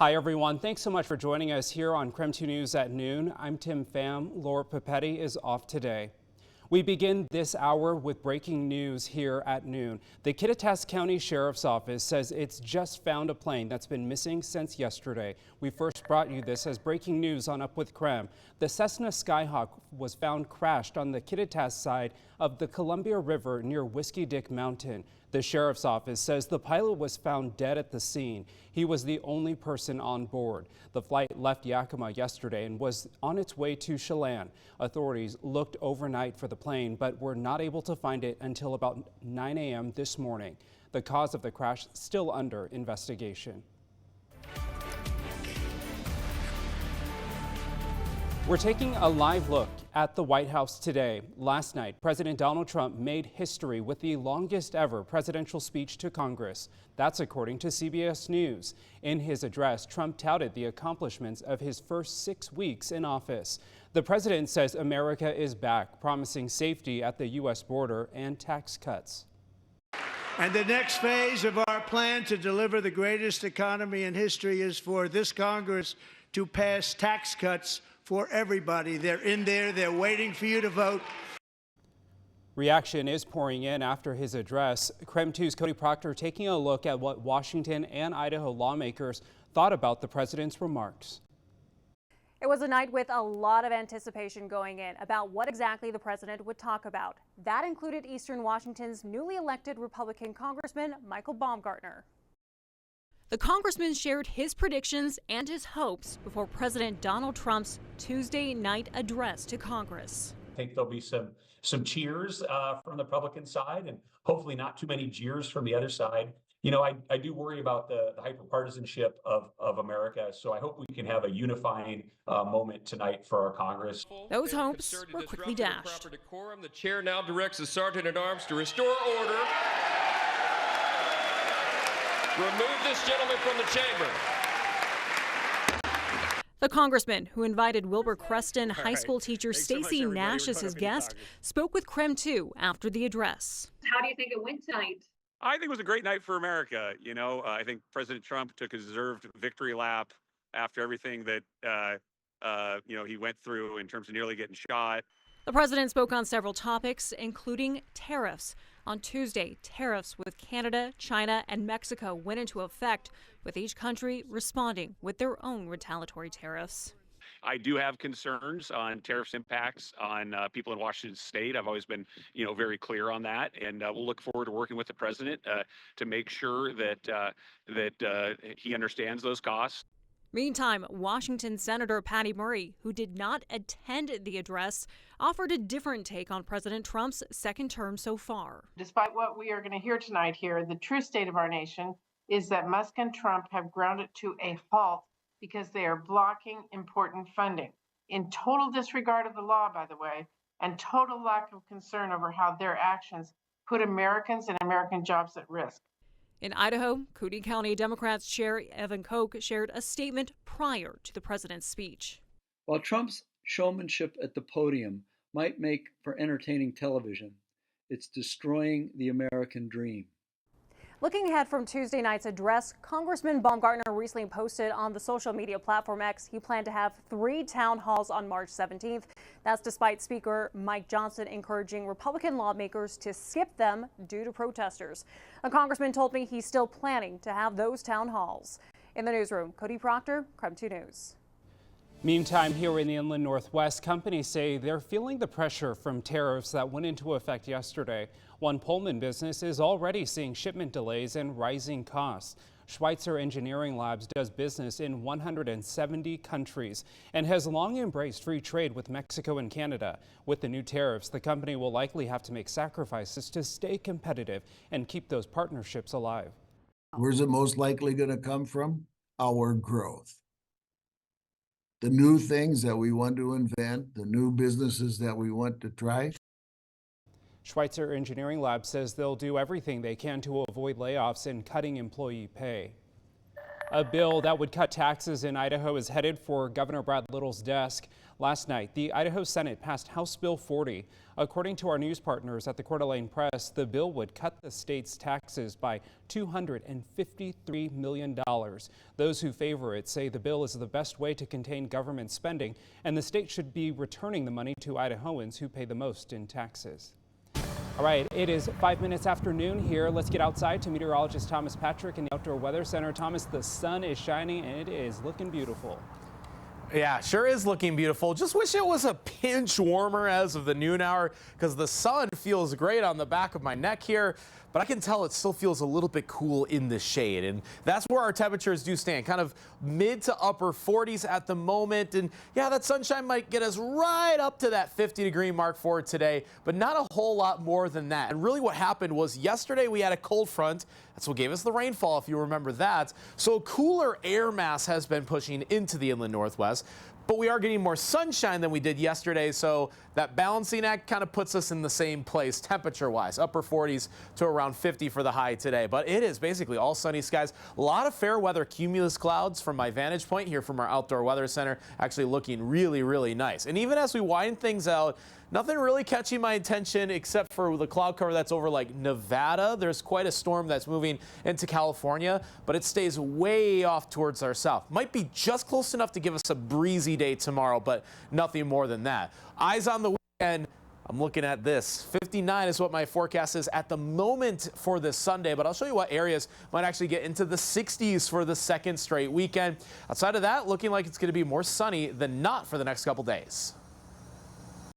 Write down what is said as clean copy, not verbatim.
Hi, everyone. Thanks so much for joining us here on KREM 2 News at noon. I'm Tim Pham. Laura Papetti is off today. We begin this hour with breaking news here at noon. The Kittitas County Sheriff's Office says it's just found a plane that's been missing since yesterday. We first brought you this as breaking news on Up with KREM. The Cessna Skyhawk was found crashed on the Kittitas side of the Columbia River near Whiskey Dick Mountain. The sheriff's office says the pilot was found dead at the scene. He was the only person on board. The flight left Yakima yesterday and was on its way to Chelan. Authorities looked overnight for the plane, but were not able to find it until about 9 a.m. this morning. The cause of the crash still under investigation. We're taking a live look at the White House today. Last night, President Donald Trump made history with the longest ever presidential speech to Congress. That's according to CBS News. In his address, Trump touted the accomplishments of his first 6 weeks in office. The president says America is back, promising safety at the U.S. border and tax cuts. And the next phase of our plan to deliver the greatest economy in history is for this Congress to pass tax cuts for everybody. They're in there. They're waiting for you to vote. Reaction is pouring in after his address. KREM 2's Cody Proctor taking a look at what Washington and Idaho lawmakers thought about the president's remarks. It was a night with a lot of anticipation going in about what exactly the president would talk about. That included Eastern Washington's newly elected Republican Congressman Michael Baumgartner. The congressman shared his predictions and his hopes before President Donald Trump's Tuesday night address to Congress. I think there'll be some cheers from the Republican side and hopefully not too many jeers from the other side. You know, I do worry about the hyperpartisanship of America, so I hope we can have a unifying moment tonight for our Congress. Those hopes were quickly dashed. The chair now directs the Sergeant-at-Arms to restore order. Remove this gentleman from the chamber. The congressman, who invited Wilbur Creston high school teacher Stacey Nash as his guest, spoke with KREM 2 after the address. How do you think it went tonight? I think it was a great night for America. You know, I think President Trump took a deserved victory lap after everything that, he went through in terms of nearly getting shot. The president spoke on several topics, including tariffs. On Tuesday, tariffs with Canada, China, and Mexico went into effect, with each country responding with their own retaliatory tariffs. I do have concerns on tariffs impacts on people in Washington state. I've always been, very clear on that, and we'll look forward to working with the president to make sure that he understands those costs. Meantime, Washington Senator Patty Murray, who did not attend the address, offered a different take on President Trump's second term so far. Despite what we are going to hear tonight here, the true state of our nation is that Musk and Trump have ground it to a halt because they are blocking important funding, in total disregard of the law, by the way, and total lack of concern over how their actions put Americans and American jobs at risk. In Idaho, Cooney County Democrats Chair Evan Koch shared a statement prior to the president's speech. While Trump's showmanship at the podium might make for entertaining television, it's destroying the American dream. Looking ahead from Tuesday night's address, Congressman Baumgartner recently posted on the social media platform X he planned to have 3 town halls on March 17th. That's despite Speaker Mike Johnson encouraging Republican lawmakers to skip them due to protesters. The congressman told me he's still planning to have those town halls. In the newsroom, Cody Proctor, KREM 2 News. Meantime, here in the inland Northwest, companies say they're feeling the pressure from tariffs that went into effect yesterday. One Pullman business is already seeing shipment delays and rising costs. Schweitzer Engineering Labs does business in 170 countries and has long embraced free trade with Mexico and Canada. With the new tariffs, the company will likely have to make sacrifices to stay competitive and keep those partnerships alive. Where's it most likely going to come from? Our growth. The new things that we want to invent, the new businesses that we want to try. Schweitzer Engineering Lab says they'll do everything they can to avoid layoffs and cutting employee pay. A bill that would cut taxes in Idaho is headed for Governor Brad Little's desk. Last night, the Idaho Senate passed House Bill 40. According to our news partners at the Coeur d'Alene Press, the bill would cut the state's taxes by $253 million. Those who favor it say the bill is the best way to contain government spending, and the state should be returning the money to Idahoans who pay the most in taxes. All right, it is 5 minutes after noon here. Let's get outside to meteorologist Thomas Patrick in the Outdoor Weather Center. Thomas, the sun is shining and it is looking beautiful. Yeah, sure is looking beautiful. Just wish it was a pinch warmer as of the noon hour because the sun feels great on the back of my neck here, but I can tell it still feels a little bit cool in the shade. And that's where our temperatures do stand, kind of mid to upper 40s at the moment. And yeah, that sunshine might get us right up to that 50-degree mark for today, but not a whole lot more than that. And really what happened was yesterday we had a cold front. That's what gave us the rainfall, if you remember that. So a cooler air mass has been pushing into the inland northwest, but we are getting more sunshine than we did yesterday. So that balancing act kind of puts us in the same place temperature-wise, upper 40s to around 50 for the high today. But it is basically all sunny skies. A lot of fair weather cumulus clouds from my vantage point here from our Outdoor Weather Center, actually looking really, really nice. And even as we widen things out, nothing really catching my attention except for the cloud cover that's over like Nevada. There's quite a storm that's moving into California, but it stays way off towards our south. Might be just close enough to give us a breezy day tomorrow, but nothing more than that. Eyes on the weekend. I'm looking at this. 59 is what my forecast is at the moment for this Sunday, but I'll show you what areas might actually get into the 60s for the second straight weekend. Outside of that, looking like it's going to be more sunny than not for the next couple days.